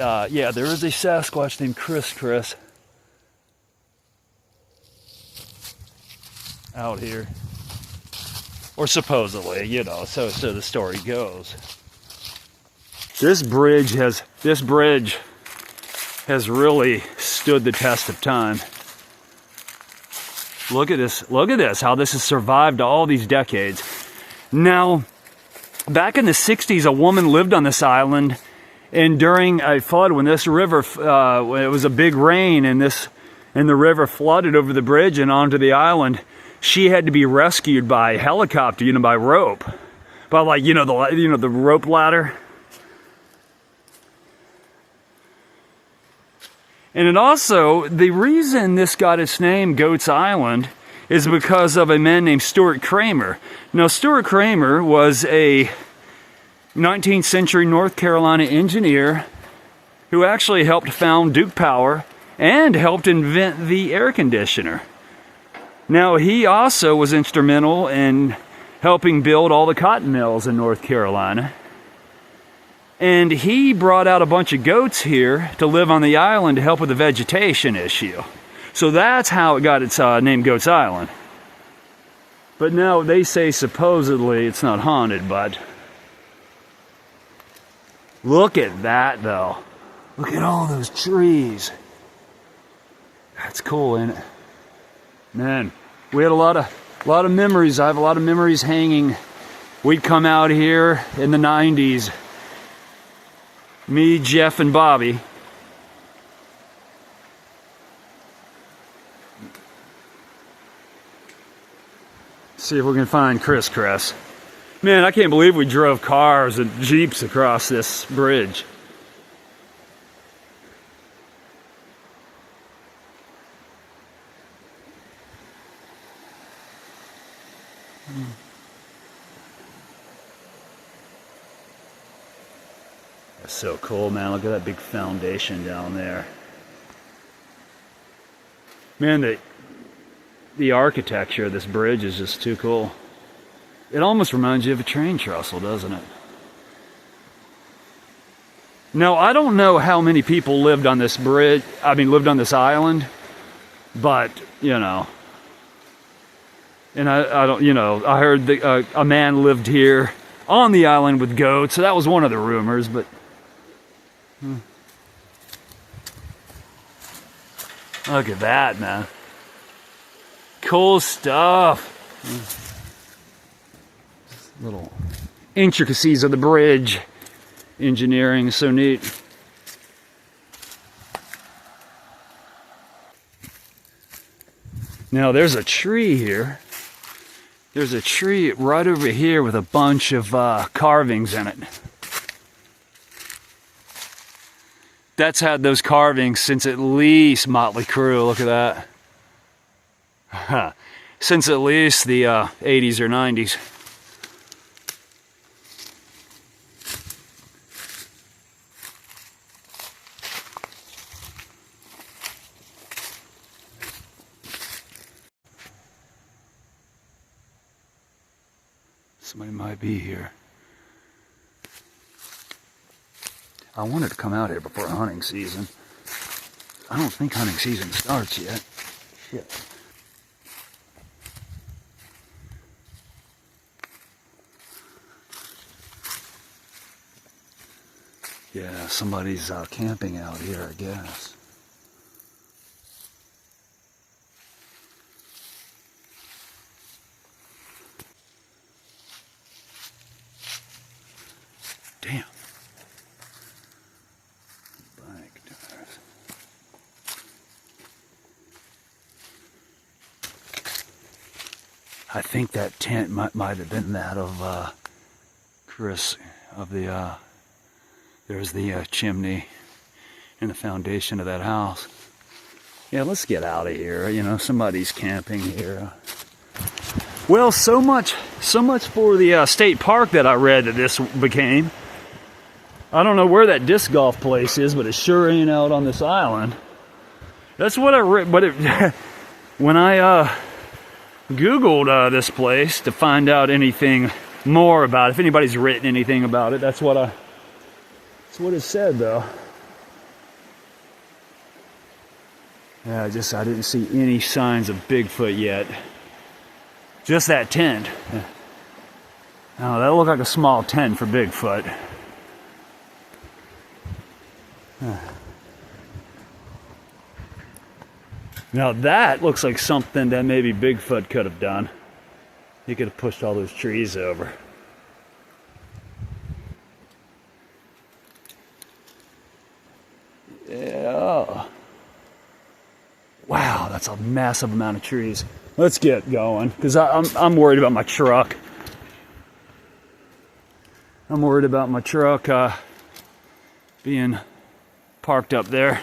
Yeah, there is a Sasquatch named Chris out here. Or supposedly, you know, so the story goes. This bridge has really stood the test of time. Look at this, how this has survived all these decades. Now, back in the 60s, a woman lived on this island, and during a flood, when this river, when it was a big rain, and the river flooded over the bridge and onto the island, she had to be rescued by helicopter, you know, by rope, by like, the rope ladder. And it also, the reason this got its name, Goats Island, is because of a man named Stuart Kramer. Now, Stuart Kramer was a 19th century North Carolina engineer who actually helped found Duke Power and helped invent the air conditioner. Now, he also was instrumental in helping build all the cotton mills in North Carolina. And he brought out a bunch of goats here to live on the island to help with the vegetation issue. So that's how it got its name, Goats Island. But now they say supposedly it's not haunted, but look at that though. Look at all those trees. That's cool, isn't it? Man, we had a lot of memories. I have a lot of memories hanging. We'd come out here in the 90s. Me, Jeff, and Bobby. See if we can find Chris. Man, I can't believe we drove cars and Jeeps across this bridge. That's so cool, man. Look at that big foundation down there. Man, the architecture of this bridge is just too cool. It almost reminds you of a train trestle, doesn't it? Now, I don't know how many people lived on this bridge, lived on this island, but, you know, and I don't, you know, I heard a man lived here on the island with goats, so that was one of the rumors, but look at that, man. Cool stuff. Little intricacies of the bridge. Engineering is so neat. Now there's a tree here. There's a tree right over here with a bunch of carvings in it. That's had those carvings since at least Motley Crue. Look at that. Since at least the 80s or 90s. Somebody might be here. I wanted to come out here before hunting season. I don't think hunting season starts yet. Shit. Yeah, somebody's camping out here, I guess. Damn. Bike tires. I think that tent might have been that of Chris, of the there's the chimney in the foundation of that house. Yeah, let's get out of here. You know, somebody's camping here. Well, so much for the state park that I read that this became. I don't know where that disc golf place is, but it sure ain't out on this island. That's what I read. But when I Googled this place to find out anything more about it, if anybody's written anything about it, that's what it said, though. Yeah, I didn't see any signs of Bigfoot yet. Just that tent. Oh, that looked like a small tent for Bigfoot. Now that looks like something that maybe Bigfoot could have done. He could have pushed all those trees over. Yeah. Wow, that's a massive amount of trees. Let's get going, because I'm worried about my truck. I'm worried about my truck being parked up there.